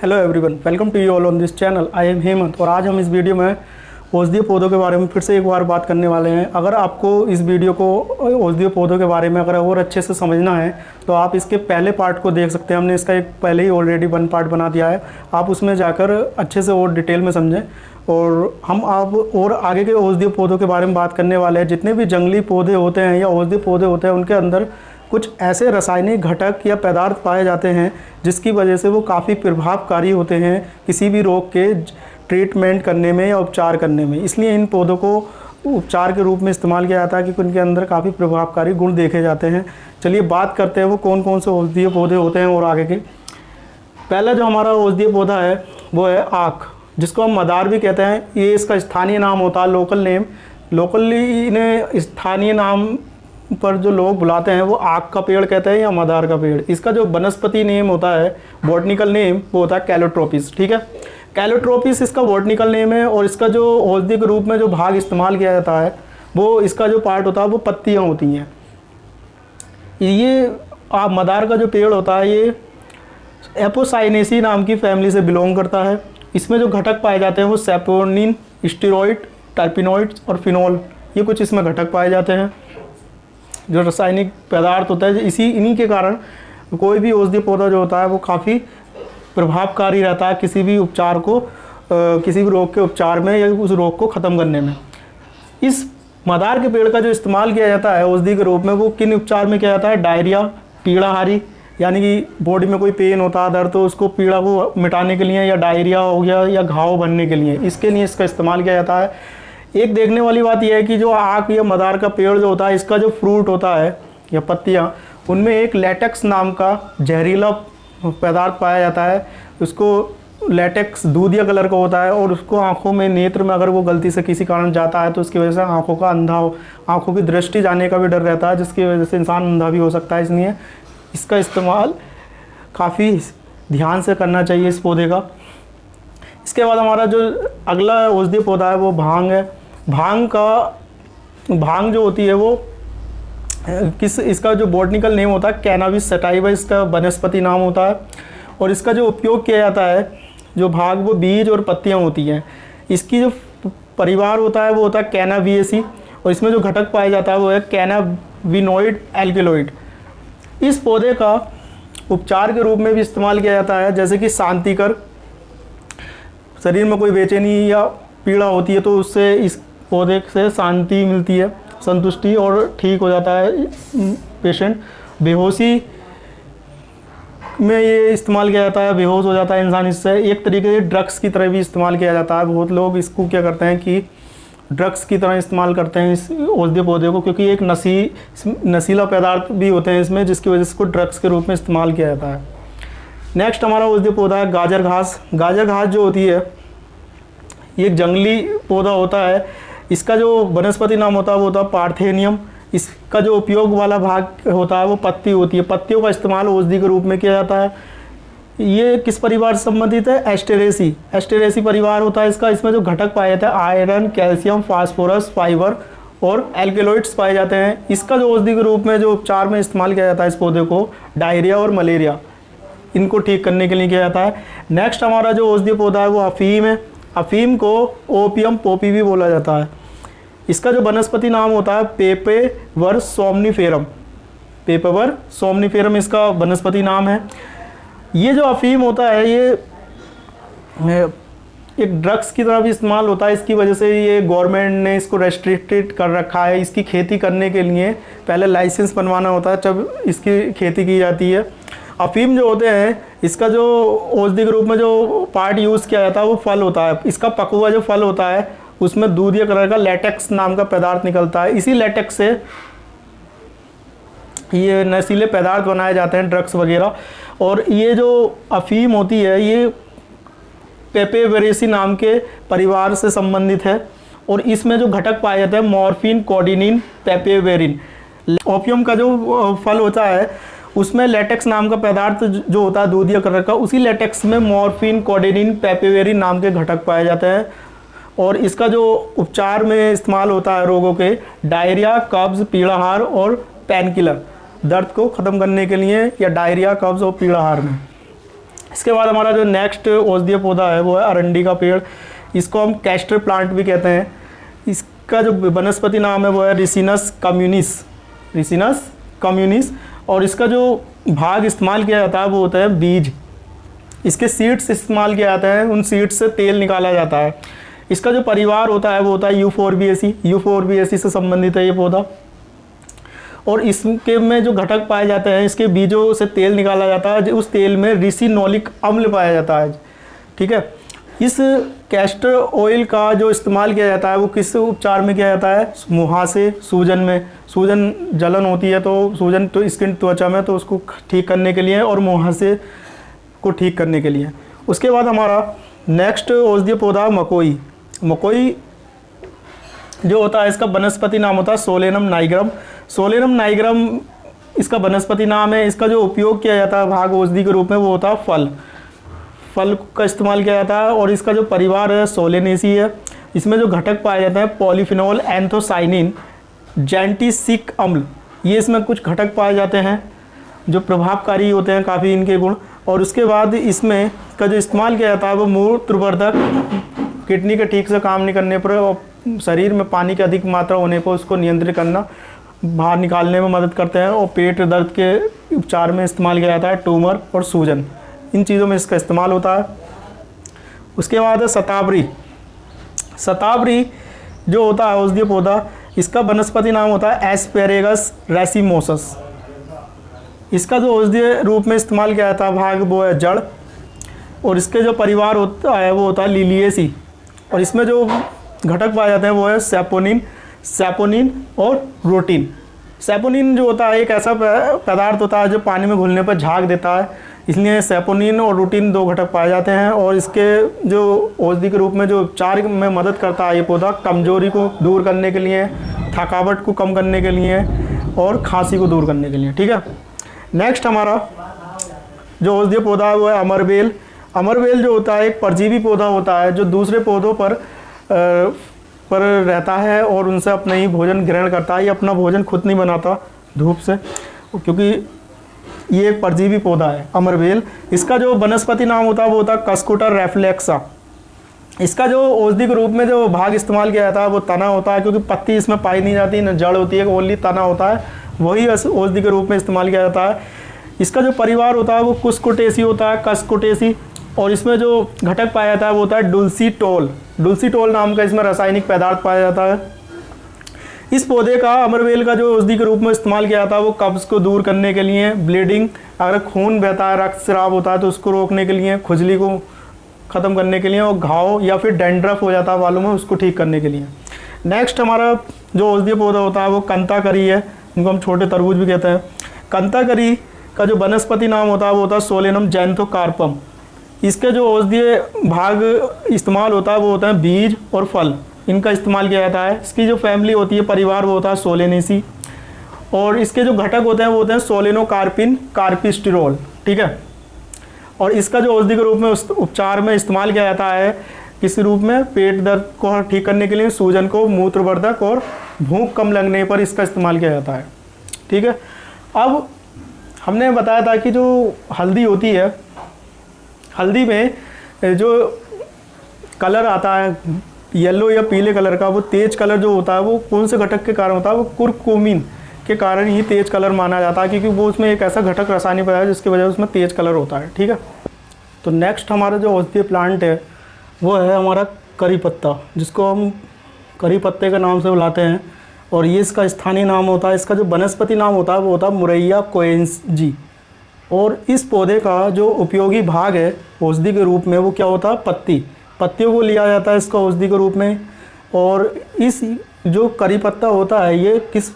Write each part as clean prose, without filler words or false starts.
Hello everyone, welcome to you all on this channel. I am Hemant और आज हम इस वीडियो में औषधीय पौधों के बारे में फिर से एक बार बात करने वाले हैं। अगर आपको इस वीडियो को औषधीय पौधों के बारे में अगर और अच्छे से समझना है तो आप इसके पहले पार्ट को देख सकते हैं। हमने इसका एक पहले ही ऑलरेडी 1 पार्ट बना दिया है, आप उसमें जाकर अच्छे से और डिटेल में समझें। और हम अब और आगे के औषधीय पौधों के बारे में बात करने वाले हैं। जितने भी जंगली पौधे होते हैं या औषधीय पौधे होते हैं उनके अंदर कुछ ऐसे रासायनिक घटक या पदार्थ पाए जाते हैं जिसकी वजह से वो काफ़ी प्रभावकारी होते हैं किसी भी रोग के ट्रीटमेंट करने में या उपचार करने में। इसलिए इन पौधों को उपचार के रूप में इस्तेमाल किया जाता है कि उनके अंदर काफ़ी प्रभावकारी गुण देखे जाते हैं। चलिए बात करते हैं वो कौन कौन से औषधीय पौधे होते हैं और आगे के। पहला जो हमारा औषधीय पौधा है वो है आक, जिसको हम मदार भी कहते हैं। ये इसका स्थानीय नाम होता है, लोकल नेम। लोकली इन्हें स्थानीय नाम पर जो लोग बुलाते हैं वो आक का पेड़ कहते हैं या मदार का पेड़। इसका जो वनस्पति नेम होता है, बॉटनिकल नेम, वो होता है कैलोट्रोपिस। ठीक है, कैलोट्रोपिस इसका बॉटनिकल नेम है। और इसका जो औषधि के रूप में जो भाग इस्तेमाल किया जाता है वो इसका जो पार्ट होता है वो पत्तियाँ होती हैं। ये मदार का जो पेड़ होता है ये एपोसाइनेसी नाम की फैमिली से बिलोंग करता है। इसमें जो घटक पाए जाते हैं वो सैपोनिन, स्टेरॉइड, टर्पिनॉइड्स और फिनोल, ये कुछ इसमें घटक पाए जाते हैं जो रासायनिक पदार्थ होता है। इन्हीं के कारण कोई भी औषधीय पौधा जो होता है वो काफ़ी प्रभावकारी रहता है किसी भी उपचार को, किसी भी रोग के उपचार में या उस रोग को ख़त्म करने में। इस मदार के पेड़ का जो इस्तेमाल किया जाता है औषधि के रूप में वो किन उपचार में किया जाता है? डायरिया, पीड़ाहारी, यानी कि बॉडी में कोई पेन होता है, दर्द, तो उसको पीड़ा को मिटाने के लिए, या डायरिया हो गया या घाव भरने के लिए, इसके लिए इसका इस्तेमाल किया जाता है। एक देखने वाली बात यह है कि जो आक या मदार का पेड़ जो होता है इसका जो फ्रूट होता है या पत्तियाँ, उनमें एक लेटेक्स नाम का जहरीला पदार्थ पाया जाता है। उसको लेटेक्स दूधिया कलर का होता है और उसको आँखों में, नेत्र में अगर वो गलती से किसी कारण जाता है तो उसकी वजह से आँखों की दृष्टि जाने का भी डर रहता है, जिसकी वजह से इंसान अंधा भी हो सकता है। इसलिए इसका इस्तेमाल काफ़ी ध्यान से करना चाहिए इस पौधे का। इसके बाद हमारा जो अगला औषधीय पौधा है वो भांग है। भांग जो होती है वो इसका जो बॉटनिकल नेम होता है कैनाबिस सैटिवा, इसका वनस्पति नाम होता है। और इसका जो उपयोग किया जाता है, जो भाग वो बीज और पत्तियां होती हैं, इसकी जो परिवार होता है वो होता है कैनाबिएसी। और इसमें जो घटक पाया जाता है वो है कैनाबिनोइड एल्केलॉइड। इस पौधे का उपचार के रूप में भी इस्तेमाल किया जाता है, जैसे कि शांतिकर, शरीर में कोई बेचैनी या पीड़ा होती है तो उससे इस पौधे से शांति मिलती है, संतुष्टि, और ठीक हो जाता है पेशेंट। बेहोशी में ये इस्तेमाल किया जाता है, बेहोश हो जाता है इंसान इससे। एक तरीके से ड्रग्स की तरह भी इस्तेमाल किया जाता है। बहुत लोग इसको क्या करते हैं कि ड्रग्स की तरह इस्तेमाल करते हैं इस औषधीय पौधे को, क्योंकि एक नशीला पदार्थ भी होते हैं इसमें, जिसकी वजह से इसको ड्रग्स के रूप में इस्तेमाल किया जाता है। नेक्स्ट हमारा औषधीय पौधा है गाजर घास। गाजर घास जो होती है ये एक जंगली पौधा होता है। इसका जो वनस्पति नाम होता है वो होता है पार्थेनियम। इसका जो उपयोग वाला भाग होता है वो पत्ती होती है। पत्तियों का इस्तेमाल औषधि के रूप में किया जाता है। ये किस परिवार से संबंधित है? एस्टेरेसी परिवार होता है इसका। इसमें जो घटक पाए जाते हैं आयरन, कैल्शियम, फास्फोरस, फाइबर और एल्केलॉइड्स पाए जाते हैं। इसका जो औषधि के रूप में जो उपचार में इस्तेमाल किया जाता है इस पौधे को, डायरिया और मलेरिया, इनको ठीक करने के लिए किया जाता है। नेक्स्ट हमारा जो औषधीय पौधा है वो अफीम है। अफीम को ओपियम पोपी भी बोला जाता है। इसका जो वनस्पति नाम होता है पेपेवर सोमनिफेरम। पेपेवर सोमनिफेरम इसका वनस्पति नाम है। ये जो अफीम होता है ये एक ड्रग्स की तरह भी इस्तेमाल होता है। इसकी वजह से ये गवर्नमेंट ने इसको रेस्ट्रिक्टेड कर रखा है। इसकी खेती करने के लिए पहले लाइसेंस बनवाना होता है जब इसकी खेती की जाती है। अफीम जो होते हैं इसका जो औषधि के रूप में जो पार्ट यूज़ किया जाता है वो फल होता है। इसका पका हुआ जो फल होता है उसमें दूधिया कलर का लेटेक्स नाम का पदार्थ निकलता है। इसी लेटेक्स से ये नशीले पदार्थ बनाए जाते हैं, ड्रग्स वगैरह। और ये जो अफीम होती है ये पेपेवेरेसी नाम के परिवार से संबंधित है। और इसमें जो घटक पाए जाते हैं मॉर्फिन, कोडिनिन, पेपेवेरिन। ओपियम का जो फल होता है उसमें लेटेक्स नाम का पदार्थ जो होता है दूधिया कलर का, उसी लेटेक्स में मॉर्फिन, कोडेनिन, पेपेवेरिन नाम के घटक पाए जाते हैं। और इसका जो उपचार में इस्तेमाल होता है रोगों के, डायरिया, कब्ज, पीड़ाहार और पेनकिलर, दर्द को ख़त्म करने के लिए, या डायरिया, कब्ज और पीड़ाहार में। इसके बाद हमारा जो नेक्स्ट औषधीय पौधा है वो है अरंडी का पेड़। इसको हम कैस्टर प्लांट भी कहते हैं। इसका जो वनस्पति नाम है वो है रिसिनस कम्युनिस। और इसका जो भाग इस्तेमाल किया जाता है वो होता है बीज। इसके सीड्स इस्तेमाल किया जाता है, उन सीड्स से तेल निकाला जाता है। इसका जो परिवार होता है वो होता है यूफोरबिएसी से संबंधित है ये पौधा। और इसके में जो घटक पाए जाते हैं, इसके बीजों से तेल निकाला जाता है, उस तेल में रिसिनोलिक अम्ल पाया जाता है। ठीक है, इस कैस्टर ऑयल का जो इस्तेमाल किया जाता है वो किस उपचार में किया जाता है? मुहासे, सूजन में। सूजन जलन होती है तो सूजन तो स्किन त्वचा में, तो उसको ठीक करने के लिए, और मुहासे को ठीक करने के लिए। उसके बाद हमारा नेक्स्ट औषधीय पौधा मकोई जो होता है, इसका वनस्पति नाम होता है सोलेनम नाइग्रम इसका वनस्पति नाम है। इसका जो उपयोग किया जाता है भाग औषधि के रूप में वो होता है फल का इस्तेमाल किया जाता है। और इसका जो परिवार है सोलेनेसी है। इसमें जो घटक पाए जाते हैं पॉलीफिनोल, एंथोसाइनिन, जेंटिसिक अम्ल, ये इसमें कुछ घटक पाए जाते हैं जो प्रभावकारी होते हैं काफ़ी इनके गुण। और उसके बाद इसमें का जो इस्तेमाल किया जाता है वो मूत्रवर्धक, किडनी के ठीक से काम नहीं करने पर और शरीर में पानी की अधिक मात्रा होने पर उसको नियंत्रित करना, बाहर निकालने में मदद करते हैं। और पेट दर्द के उपचार में इस्तेमाल किया जाता है ट्यूमर और सूजन, इन चीज़ों में इसका इस्तेमाल होता है। उसके बाद है शतावरी जो होता है औषधीय पौधा, इसका वनस्पति नाम होता है एस्पेरेगस रेसिमोसस। इसका जो औषधीय रूप में इस्तेमाल किया जाता है भाग वो है जड़। और इसके जो परिवार होता है वो होता है लिलिएसी। और इसमें जो घटक पाए जाते हैं वो है सैपोनिन और रूटिन। सैपोनिन जो होता है एक ऐसा पदार्थ होता है जो पानी में घुलने पर झाग देता है, इसलिए सैपोनिन और रूटिन दो घटक पाए जाते हैं। और इसके जो औषधि के रूप में जो उपचार में मदद करता है ये पौधा, कमजोरी को दूर करने के लिए, थकावट को कम करने के लिए और खांसी को दूर करने के लिए। ठीक है, नेक्स्ट हमारा जो औषधीय पौधा है वो है अमरवेल जो होता है एक परजीवी पौधा होता है जो दूसरे पौधों पर रहता है और उनसे अपना ही भोजन ग्रहण करता है। ये अपना भोजन खुद नहीं बनाता धूप से, क्योंकि ये एक परजीवी पौधा है अमरवेल। इसका जो वनस्पति नाम होता है वो होता है कस्कुटर रेफ्लेक्सा। इसका जो औषधि के रूप में जो भाग इस्तेमाल किया जाता है वो तना होता है, क्योंकि पत्ती इसमें पाई नहीं जाती, न जड़ होती है, ओनली तना होता है, वही औषधि के रूप में इस्तेमाल किया जाता है। इसका जो परिवार होता है वो कुस्कुटेसी होता है, कस्कुटेसी। और इसमें जो घटक पाया जाता है वो होता है डुल्सीटोल नाम का इसमें रासायनिक पदार्थ पाया जाता है। इस पौधे का अमरवेल का जो औषधि के रूप में इस्तेमाल किया जाता है वो कब्ज़ को दूर करने के लिए, ब्लीडिंग, अगर खून बहता है, रक्तस्राव होता है तो उसको रोकने के लिए, खुजली को ख़त्म करने के लिए, और घाव या फिर डैंड्रफ हो जाता है बालों में उसको ठीक करने के लिए। नेक्स्ट हमारा जो औषधीय पौधा होता है वो कंताकरी है, इनको हम छोटे तरबूज भी कहते हैं। कंताकरी का जो वनस्पति नाम होता है वो होता है सोलेनम जैंथोकार्पम। इसके जो औषधीय भाग इस्तेमाल होता है वो होता है बीज और फल, इनका इस्तेमाल किया जाता है। इसकी जो फैमिली होती है, परिवार, वो होता है सोलेनेसी। और इसके जो घटक होते हैं वो होते हैं सोलेनोकार्पिन, कार्पिस्टिरोल। ठीक है, और इसका जो औषधि के रूप में उपचार में इस्तेमाल किया जाता है किस रूप में? पेट दर्द को ठीक करने के लिए, सूजन को, मूत्रवर्धक और भूख कम लगने पर इसका इस्तेमाल किया जाता है। ठीक है, अब हमने बताया था कि जो हल्दी होती है, हल्दी में जो कलर आता है येलो या पीले कलर का, वो तेज कलर जो होता है वो कौन से घटक के कारण होता है? वो कुरकुमिन के कारण ही तेज कलर माना जाता है, क्योंकि वो उसमें एक ऐसा घटक रासायनिक पदार्थ है जिसकी वजह से उसमें तेज कलर होता है। ठीक है, तो नेक्स्ट हमारा जो औषधीय प्लांट है वो है हमारा करी पत्ता, जिसको हम करी पत्ते के नाम से बुलाते हैं। और ये इसका स्थानीय नाम होता है। इसका जो वनस्पति नाम होता है वो होता है मुरैया कोएंजी। और इस पौधे का जो उपयोगी भाग है औषधि के रूप में वो क्या होता है? पत्तियों को लिया जाता है इसका औषधि के रूप में। और इस जो करी पत्ता होता है ये किस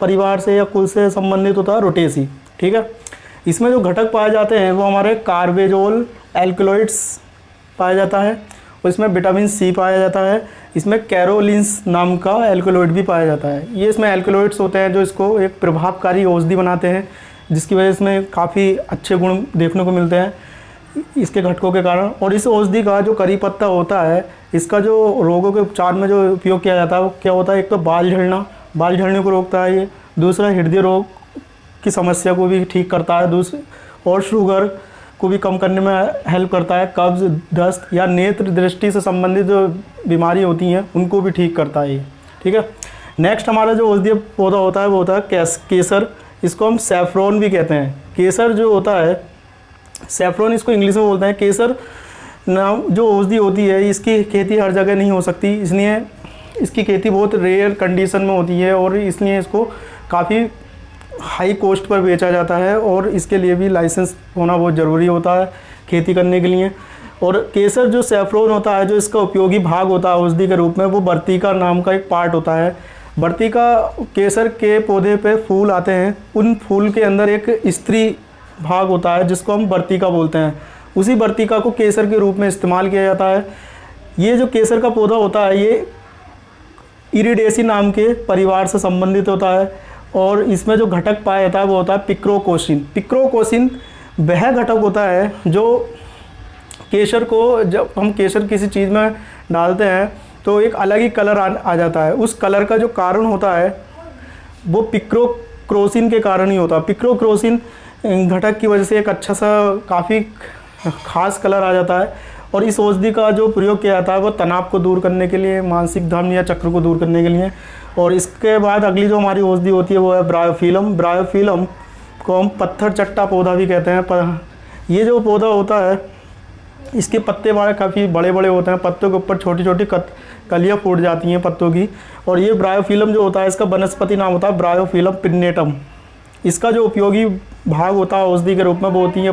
परिवार से या कुल से संबंधित होता है? रोटेसी। ठीक है, इसमें जो घटक पाए जाते हैं वो हमारे कार्बेजोल एल्कलॉइड्स पाया जाता है, और इसमें विटामिन सी पाया जाता है। इसमें कैरोलिन्स नाम का एल्कलॉइड भी पाया जाता है। ये इसमें एल्कलॉइड्स होते हैं जो इसको एक प्रभावकारी औषधि बनाते हैं, जिसकी वजह से इसमें काफ़ी अच्छे गुण देखने को मिलते हैं इसके घटकों के कारण। और इस औषधि का जो करी पत्ता होता है, इसका जो रोगों के उपचार में जो उपयोग किया जाता है वो क्या होता है? एक तो बाल झड़ने को रोकता है ये, दूसरा हृदय रोग की समस्या को भी ठीक करता है, और शुगर को भी कम करने में हेल्प करता है। कब्ज, दस्त या नेत्र दृष्टि से संबंधित जो बीमारी होती हैं उनको भी ठीक करता है ये, ठीक है। नेक्स्ट हमारा जो औषधीय पौधा होता है वो होता है केसर। इसको हम सैफ्रॉन भी कहते हैं। केसर जो होता है, सैफ्रॉन इसको इंग्लिश में बोलते हैं। केसर नाम जो औषधि होती है इसकी खेती हर जगह नहीं हो सकती, इसलिए इसकी खेती बहुत रेयर कंडीशन में होती है और इसलिए इसको काफ़ी हाई कॉस्ट पर बेचा जाता है और इसके लिए भी लाइसेंस होना बहुत ज़रूरी होता है खेती करने के लिए। और केसर जो सैफ्रॉन होता है, जो इसका उपयोगी भाग होता है औषधि के रूप में, वो बर्तिका नाम का एक पार्ट होता है। बर्तिका केसर के पौधे पे फूल आते हैं, उन फूल के अंदर एक स्त्री भाग होता है जिसको हम बर्तिका बोलते हैं। उसी बर्तिका को केसर के रूप में इस्तेमाल किया जाता है। ये जो केसर का पौधा होता है ये इरिडेसी नाम के परिवार से संबंधित होता है और इसमें जो घटक पाया जाता है वो होता है पिक्रोकोसिन। पिक्रोकोसिन वह घटक होता है जो केसर को, जब हम केसर किसी चीज़ में डालते हैं तो एक अलग ही कलर आ जाता है। उस कलर का जो कारण होता है वो पिक्रोक्रोसिन के कारण ही होता है। पिक्रोक्रोसिन घटक की वजह से एक अच्छा सा काफ़ी खास कलर आ जाता है और इस औषधि का जो प्रयोग किया जाता है वो तनाव को दूर करने के लिए, मानसिक धम या चक्र को दूर करने के लिए। और इसके बाद अगली जो हमारी औषधि होती है वो है ब्रायोफिलम। ब्रायोफिलम को हम पत्थर चट्टा पौधा भी कहते हैं। ये जो पौधा होता है इसके पत्ते काफ़ी बड़े बड़े होते हैं, पत्तों के ऊपर छोटी छोटी कलियाँ फूट जाती हैं पत्तों की। और ये ब्रायोफिलम जो होता है इसका वनस्पति नाम होता है ब्रायोफिलम पिन्नेटम। इसका जो उपयोगी भाग होता है औषधि के रूप में वो होती हैं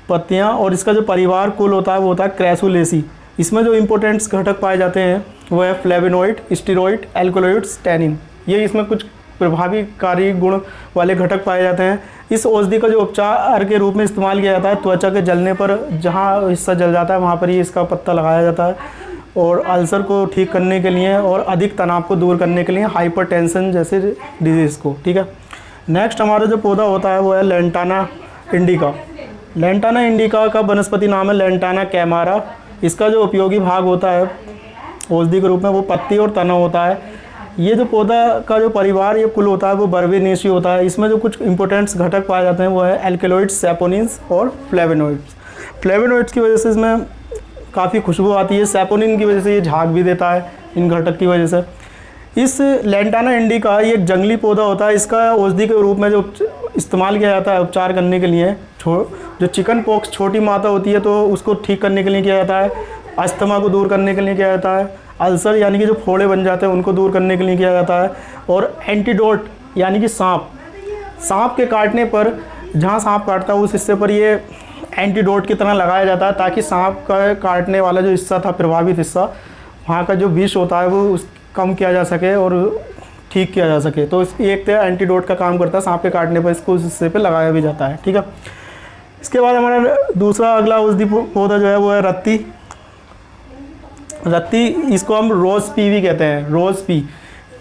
पत्तियाँ और इसका जो परिवार कुल होता है वो होता है क्रैसुलेसी। इसमें जो इम्पोर्टेंट्स घटक पाए जाते हैं वो है फ्लेवेनोइड, स्टीरॉइड, एल्कोलॉइड्स, टैनिन। ये इसमें कुछ प्रभावीकारी गुण वाले घटक पाए जाते हैं। इस औषधि का जो उपचार के रूप में इस्तेमाल किया जाता है, त्वचा के जलने पर जहाँ हिस्सा जल जाता है वहाँ पर ही इसका पत्ता लगाया जाता है और अल्सर को ठीक करने के लिए और अधिक तनाव को दूर करने के लिए, हाइपरटेंशन जैसे डिजीज़ को, ठीक है। नेक्स्ट हमारा जो पौधा होता है वो है लैंटाना इंडिका। लैंटाना इंडिका का वनस्पति नाम है लैंटाना कैमारा। इसका जो उपयोगी भाग होता है औषधि के रूप में वो पत्ती और तना होता है। ये जो पौधा का जो परिवार ये कुल होता है वो बर्बेनेसी होता है। इसमें जो कुछ इंपॉर्टेंट्स घटक पाए जाते हैं वो है एल्केलॉइड्स, सैपोनिन्स और फ्लेवेनोइड्स। फ्लेवेनोइड्स की वजह से इसमें काफ़ी खुशबू आती है, सैपोनिन की वजह से ये झाग भी देता है इन घटक की वजह से। इस लैंटाना इंडिका ये एक जंगली पौधा होता है। इसका औषधि के रूप में जो इस्तेमाल किया जाता है उपचार करने के लिए, जो चिकन पॉक्स छोटी माता होती है तो उसको ठीक करने के लिए किया जाता है, अस्थमा को दूर करने के लिए किया जाता है, अल्सर यानी कि जो फोड़े बन जाते हैं उनको दूर करने के लिए किया जाता है, और एंटीडोट यानी कि सांप के काटने पर, जहाँ सांप काटता है उस हिस्से पर ये एंटीडोट की तरह लगाया जाता है ताकि सांप का काटने वाला जो हिस्सा था, प्रभावित हिस्सा, वहाँ का जो विष होता है वो कम किया जा सके और ठीक किया जा सके। तो एक तो एंटीडोट का काम करता है, सांप के काटने पर इसको उस हिस्से पे लगाया भी जाता है, ठीक है। इसके बाद हमारा दूसरा अगला औषधि पौधा जो है वो है रत्ती। इसको हम रोज़ पी भी कहते हैं, रोज़ पी,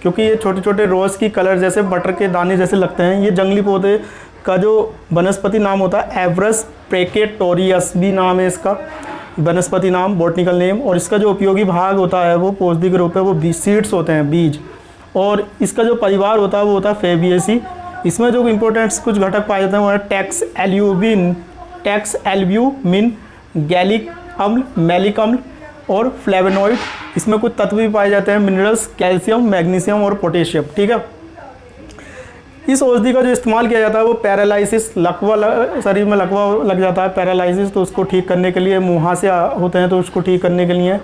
क्योंकि ये छोटे छोटे रोज़ की कलर जैसे बटर के दाने जैसे लगते हैं। ये जंगली पौधे का जो वनस्पति नाम होता है एवरस प्रेकेटोरियस भी नाम है इसका वनस्पति नाम, बॉटनिकल नेम। और इसका जो उपयोगी भाग होता है वो औषधि के रूप में वो सीड्स होते हैं, बीज। और इसका जो परिवार होता है वो होता है फेबिएसी। इसमें जो इम्पोर्टेंट्स कुछ घटक पाए जाते हैं वो है टैक्स एल्ब्यूमिन, गैलिक अम्ल, मैलिक अम्ल और फ्लेवेनोइड। इसमें कुछ तत्व भी पाए जाते हैं, मिनरल्स, कैल्शियम, मैग्नीशियम और पोटेशियम, ठीक है। इस औषधि का जो इस्तेमाल किया जाता है वो पैरालिसिस, शरीर में लकवा लग जाता है, पैरालिसिस, तो उसको ठीक करने के लिए, मुहासे होते हैं तो उसको ठीक करने के लिए,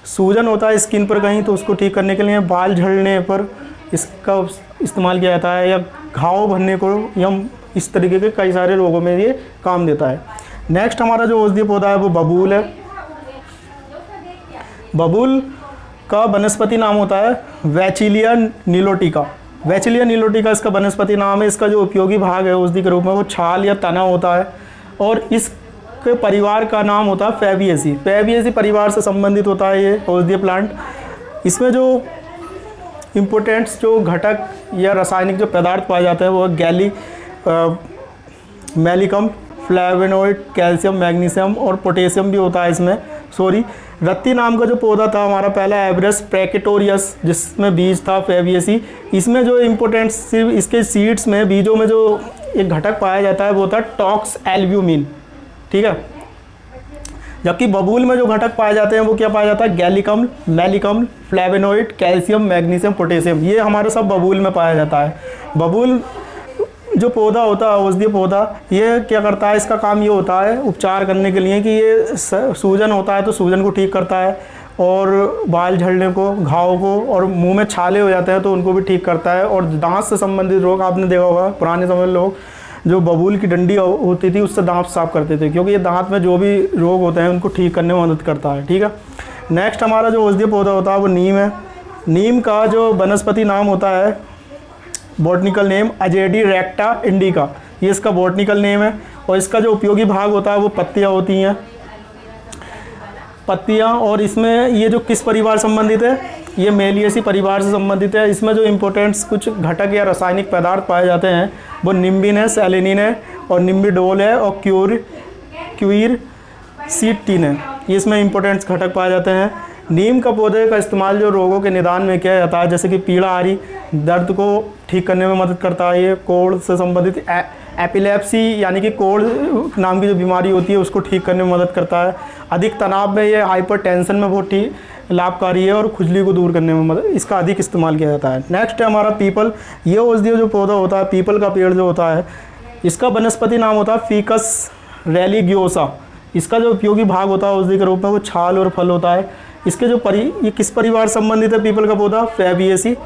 सूजन होता है स्किन पर कहीं तो उसको ठीक करने के लिए, बाल झड़ने पर इसका इस्तेमाल किया जाता है, या घाव भरने को, या इस तरीके के कई सारे रोगों में ये काम देता है। नेक्स्ट हमारा जो औषधीय पौधा है वो बबूल है। बबूल का वनस्पति नाम होता है वैचिलिया नीलोटिका। वैचिलिया नीलोटिका इसका वनस्पति नाम है। इसका जो उपयोगी भाग है औषधि के रूप में वो छाल या तना होता है और इसके परिवार का नाम होता है फेबिएसी। फेबिएसी परिवार से संबंधित होता है ये औषधीय प्लांट। इसमें जो इम्पोर्टेंट्स जो घटक या रासायनिक जो पदार्थ पाए जाते हैं वो मैलिकम, फ्लेवेनोइड, कैल्शियम, मैग्नीशियम और पोटेशियम भी होता है इसमें। रत्ती नाम का जो पौधा था हमारा पहला एवरस प्रेकेटोरियस, जिसमें बीज था फेबिएसी। इसमें जो इम्पोर्टेंट्स सिर्फ इसके सीड्स में, बीजों में जो एक घटक पाया जाता है वो होता है टॉक्स एल्ब्यूमिन, ठीक है। जबकि बबूल में जो घटक पाए जाते हैं वो क्या पाया जाता है, गैलिकम, मैलिकम, फ्लेवेनोइड, कैल्शियम, मैग्नीशियम, पोटेशियम, ये हमारे सब बबूल में पाया जाता है। बबूल जो पौधा होता है, औषधीय पौधा, ये क्या करता है, इसका काम ये होता है उपचार करने के लिए कि ये सूजन होता है तो सूजन को ठीक करता है, और बाल झड़ने को, घाव को, और मुंह में छाले हो जाते हैं तो उनको भी ठीक करता है। और दांत से संबंधित रोग आपने देखा होगा, पुराने समय में लोग जो बबूल की डंडी होती थी उससे दांत साफ करते थे, क्योंकि ये दांत में जो भी रोग होते हैं उनको ठीक करने में मदद करता है, ठीक है। नेक्स्ट हमारा जो औषधीय पौधा होता है वो नीम है। नीम का जो वनस्पति नाम होता है, बॉटनिकल नेम अजेडी रेक्टा इंडिका, ये इसका बॉटनिकल नेम है। और इसका जो उपयोगी भाग होता है वो पत्तियाँ होती हैं, पत्तियाँ। और इसमें ये जो किस परिवार संबंधित है, ये मेलिएसी परिवार से संबंधित है। इसमें जो इम्पोर्टेंट्स कुछ घटक या रासायनिक पदार्थ पाए जाते हैं वो निम्बिन है, सेलेनिन है, और निम्बिडोल है, और क्यूर सीटीन है, ये इसमें इम्पोर्टेंट्स घटक पाए जाते हैं। नीम का पौधे का इस्तेमाल जो रोगों के निदान में किया जाता है, जैसे कि पीड़ा आ रही, दर्द को ठीक करने में मदद करता है। ये कोढ़ से संबंधित एपिलेप्सी यानी कि कोढ़ नाम की जो बीमारी होती है उसको ठीक करने में मदद करता है। अधिक तनाव में, ये हाइपरटेंशन में बहुत ही लाभकारी है, और खुजली को दूर करने में मदद, इसका अधिक इस्तेमाल किया जाता है। नेक्स्ट है हमारा पीपल। ये औषधीय जो पौधा होता है, पीपल का पेड़ जो होता है, इसका वनस्पति नाम होता है फीकस रेलिगियोसा। इसका जो उपयोगी भाग होता है औषधि के रूप में वो छाल और फल होता है। इसके जो ये किस परिवार संबंधित है पीपल का पौधा, फैबिएसी।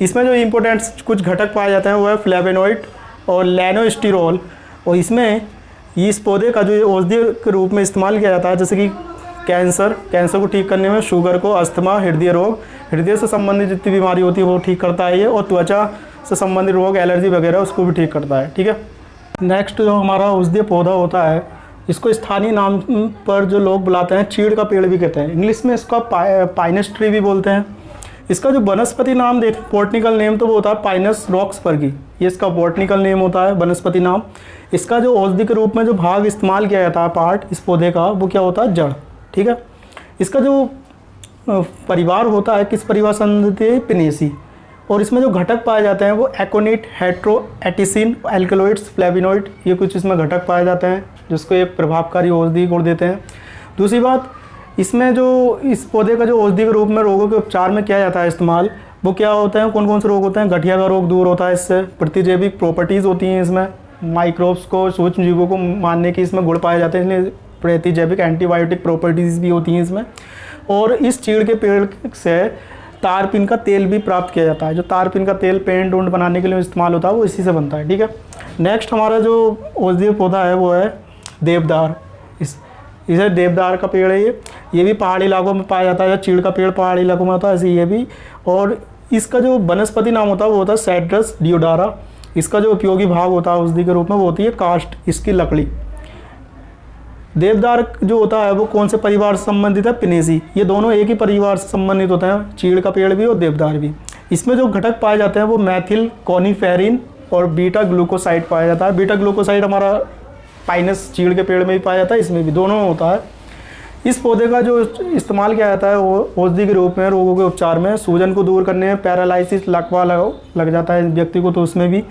इसमें जो इम्पोर्टेंट कुछ घटक पाए जाते हैं वो है फ्लेवेनोइड और लैनोस्टिरोल। और इसमें इस पौधे का जो औषधि के रूप में इस्तेमाल किया जाता है, जैसे कि कैंसर को ठीक करने में, शुगर को, अस्थमा, हृदय रोग, हृदय से संबंधित जितनी बीमारी होती है वो ठीक करता है ये, और त्वचा से संबंधित रोग, एलर्जी वगैरह उसको भी ठीक करता है, ठीक है। नेक्स्ट जो हमारा औषधीय पौधा होता है, इसको स्थानीय नाम पर जो लोग बुलाते हैं चीड़ का पेड़ भी कहते हैं, इंग्लिश में इसका पाइनस ट्री भी बोलते हैं। इसका जो वनस्पति नाम बॉटनिकल नेम तो वो होता है पाइनस रॉक्सबर्गी, ये इसका बॉटनिकल नेम होता है, वनस्पति नाम। इसका जो औषधि के रूप में जो भाग इस्तेमाल किया जाता है, पार्ट इस पौधे का, वो क्या होता है, जड़, ठीक है। इसका जो परिवार होता है, किस परिवार संबंधित है, पिनेसी। और इसमें जो घटक पाए जाते हैं वो एकोनिट, हेट्रोएटिसिन, एल्कलॉइड्स, फ्लेविनोइड, ये कुछ इसमें घटक पाए जाते हैं जिसको एक प्रभावकारी औषधि गुण देते हैं। दूसरी बात, इसमें जो इस पौधे का जो औषधि के रूप में रोगों के उपचार में किया जाता है इस्तेमाल, वो क्या होते हैं, कौन कौन से रोग होते हैं, गठिया का रोग दूर होता है इससे, प्रतिजैविक प्रॉपर्टीज़ होती हैं इसमें, माइक्रोब्स को, सूक्ष्म जीवों को मारने की इसमें गुण पाए जाते हैं, इसलिए प्रतिजैविक एंटीबायोटिक प्रॉपर्टीज़ भी होती हैं इसमें। और इस चीड़ के पेड़ से तारपीन का तेल भी प्राप्त किया जाता है, जो तारपीन का तेल पेंट उंट बनाने के लिए इस्तेमाल होता है वो इसी से बनता है, ठीक है। नेक्स्ट हमारा जो औषधीय पौधा है वो है देवदार। इसे देवदार का पेड़ है, ये भी पहाड़ी इलाकों में पाया जाता है, चीड़ का पेड़ पहाड़ी इलाकों में होता है, ऐसे ये भी। और इसका जो वनस्पति नाम होता है वो होता है सैड्रस डियोडारा। इसका जो उपयोगी भाग होता है औषधि के रूप में वो होती है काष्ठ, इसकी लकड़ी। देवदार जो होता है वो कौन से परिवार से संबंधित है, पिनेसी। ये दोनों एक ही परिवार से संबंधित होते हैं, चीड़ का पेड़ भी और देवदार भी। इसमें जो घटक पाए जाते हैं वो मैथिल कॉनिफेरिन और बीटा ग्लूकोसाइड पाया जाता है। बीटा ग्लूकोसाइड हमारा पाइनस चीड़ के पेड़ में भी पाया जाता है, इसमें भी दोनों होता है। इस पौधे का जो इस्तेमाल किया जाता है वो औषधि के रूप में रोगों के उपचार में, सूजन को दूर करने में, पैरालिसिस, लकवा लग जाता है व्यक्ति को तो उसमें भी,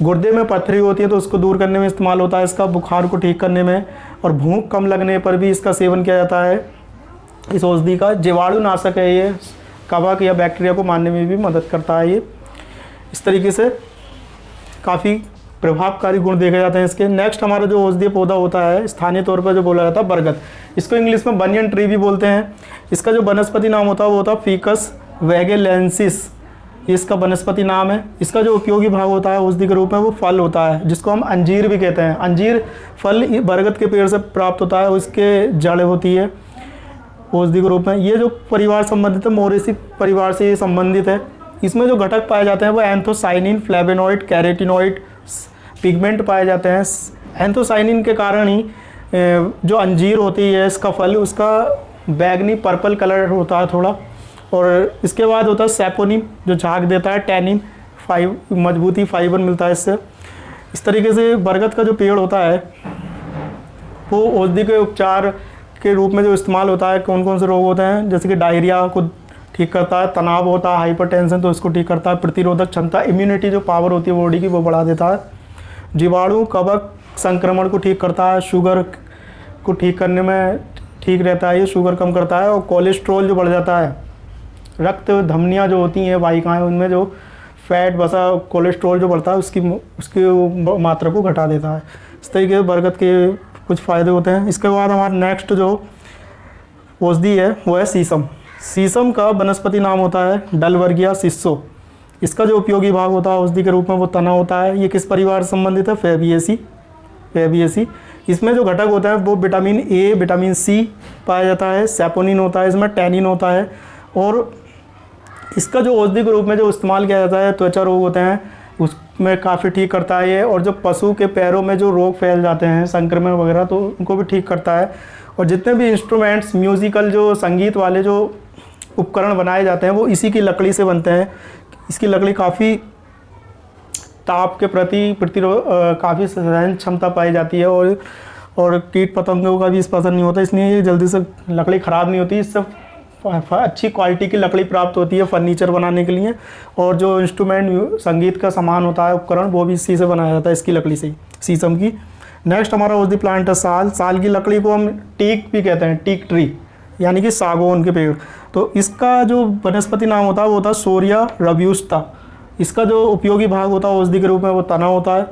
गुर्दे में पथरी होती है तो उसको दूर करने में इस्तेमाल होता है इसका, बुखार को ठीक करने में, और भूख कम लगने पर भी इसका सेवन किया जाता है। इस औषधि का जीवाणुनाशक है ये, कवक या बैक्टीरिया को मारने में भी मदद करता है ये। इस तरीके से काफ़ी प्रभावकारी गुण देखे जाते हैं इसके। नेक्स्ट हमारा जो औषधीय पौधा होता है स्थानीय तौर पर जो बोला जाता है बरगद, इसको इंग्लिश में बनियन ट्री भी बोलते हैं। इसका जो वनस्पति नाम होता है वो होता है फीकस वेगेलेंसिस, इसका वनस्पति नाम है। इसका जो उपयोगी भाग होता है औषधि के रूप में वो फल होता है, जिसको हम अंजीर भी कहते हैं। अंजीर फल बरगद के पेड़ से प्राप्त होता है, उसके जड़ होती है औषधि के रूप में। ये जो परिवार संबंधित है मोरेसी परिवार से ये संबंधित है। इसमें जो घटक पाए जाते हैं वो एंथोसाइनिन, फ्लेवेनोइड, कैरेटिनोइड, पिगमेंट पाए जाते हैं। एंथोसाइनिन के कारण ही जो अंजीर होती है इसका फल, उसका बैगनी पर्पल कलर होता है थोड़ा। और इसके बाद होता है सैपोनिन जो झाग देता है, टैनिन मजबूती फाइबर मिलता है इससे। इस तरीके से बरगद का जो पेड़ होता है वो औषधि के उपचार के रूप में जो इस्तेमाल होता है, कौन कौन से रोग होते हैं, जैसे कि डायरिया को ठीक करता है, तनाव होता है, हाइपरटेंशन तो इसको ठीक करता है, प्रतिरोधक क्षमता, इम्यूनिटी जो पावर होती है बॉडी की वो बढ़ा देता है। जीवाणु कवक संक्रमण को ठीक करता है, शुगर को ठीक करने में ठीक रहता है, ये शुगर कम करता है। और कोलेस्ट्रॉल जो बढ़ जाता है, रक्त धमनियाँ जो होती हैं वाहिकाएँ, उनमें जो फैट वसा कोलेस्ट्रॉल जो बढ़ता है उसकी मात्रा को घटा देता है। इस तरीके से बरगद के कुछ फ़ायदे होते हैं। इसके बाद हमारा नेक्स्ट जो औषधि है वो है शीशम। शीशम का वनस्पति नाम होता है डलवर्गिया सिस्सो। इसका जो उपयोगी भाग होता है औषधि के रूप में वो तना होता है। ये किस परिवार से संबंधित है? फेबिएसी। इसमें जो घटक होता है वो विटामिन ए, विटामिन सी पाया जाता है, सैपोनिन होता है, इसमें टैनिन होता है। और इसका जो औषधि के रूप में जो इस्तेमाल किया जाता है, त्वचा रोग होते हैं उसमें काफ़ी ठीक करता है ये। और जो पशु के पैरों में जो रोग फैल जाते हैं, संक्रमण वगैरह, तो उनको भी ठीक करता है। और जितने भी इंस्ट्रूमेंट्स, म्यूज़िकल जो संगीत वाले जो उपकरण बनाए जाते हैं वो इसी की लकड़ी से बनते हैं। इसकी लकड़ी काफ़ी ताप के प्रति काफ़ी सहन क्षमता पाई जाती है। और कीट पतंगों का भी इस पसंद नहीं होता, इसलिए ये जल्दी से लकड़ी ख़राब नहीं होती। इससे अच्छी क्वालिटी की लकड़ी प्राप्त होती है फर्नीचर बनाने के लिए। और जो इंस्ट्रूमेंट, संगीत का सामान होता है, उपकरण, वो भी इसी से बनाया जाता है, इसकी लकड़ी से ही, शीशम की। नेक्स्ट हमारा औषधि प्लांट है साल। साल की लकड़ी को हम टीक भी कहते हैं, टीक ट्री, यानी कि सागौन के पेड़। तो इसका जो वनस्पति नाम होता है वो होता है सोरिया रब्यूस्टा। इसका जो उपयोगी भाग होता है औषधि के रूप में वो तना होता है।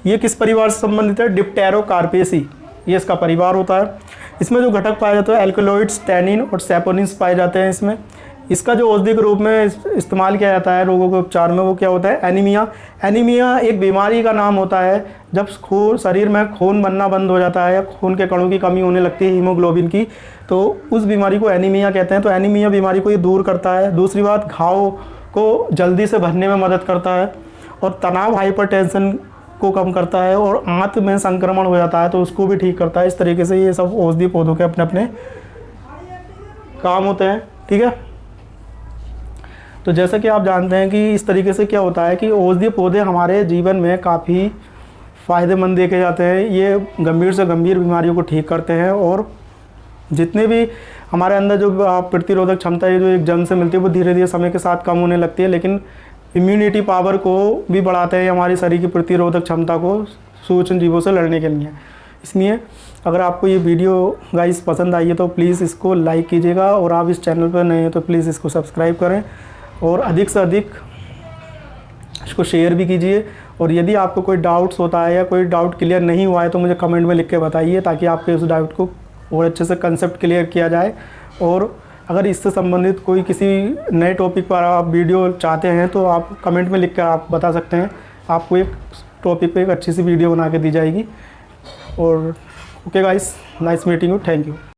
ये किस परिवार से संबंधित है? डिप्टेरोकार्पेसी, ये इसका परिवार होता है। इसमें जो घटक पाए जाते हैं एल्कलॉइड्स, टैनिन और सैपोनिन्स पाए जाते हैं इसमें। इसका जो औषधि के रूप में इस्तेमाल किया जाता है रोगों के उपचार में, वो क्या होता है? एनीमिया। एनीमिया एक बीमारी का नाम होता है जब शरीर में खून बनना बंद हो जाता है या खून के कणों की कमी होने लगती है, हीमोग्लोबिन की, तो उस बीमारी को एनीमिया कहते हैं। तो एनीमिया बीमारी को ये दूर करता है। दूसरी बात, घाव को जल्दी से भरने में मदद करता है। और तनाव, हाइपरटेंशन को कम करता है। और आंत में संक्रमण हो जाता है तो उसको भी ठीक करता है। इस तरीके से ये सब औषधि पौधों के अपने अपने काम होते हैं। ठीक है, तो जैसा कि आप जानते हैं कि इस तरीके से क्या होता है कि औषधि पौधे हमारे जीवन में काफ़ी फ़ायदेमंद देखे जाते हैं। ये गंभीर से गंभीर बीमारियों को ठीक करते हैं। और जितने भी हमारे अंदर जो प्रतिरोधक क्षमता है जो एक जन्म से मिलती है वो धीरे धीरे समय के साथ कम होने लगती है, लेकिन इम्यूनिटी पावर को भी बढ़ाते हैं, हमारी शरीर की प्रतिरोधक क्षमता को सूक्ष्म जीवों से लड़ने के लिए। इसलिए अगर आपको ये वीडियो गाइस पसंद आई है तो प्लीज़ इसको लाइक कीजिएगा। और आप इस चैनल पर नए हैं तो प्लीज़ इसको सब्सक्राइब करें और अधिक से अधिक इसको शेयर भी कीजिए। और यदि आपको कोई डाउट्स होता है या कोई डाउट क्लियर नहीं हुआ है तो मुझे कमेंट में लिख के बताइए, ताकि आपके उस डाउट को और अच्छे से कंसेप्ट क्लियर किया जाए। और अगर इससे संबंधित कोई किसी नए टॉपिक पर आप वीडियो चाहते हैं तो आप कमेंट में लिख कर आप बता सकते हैं। आपको एक टॉपिक पे एक अच्छी सी वीडियो बना के दी जाएगी। और okay guys, nice meeting you, thank you.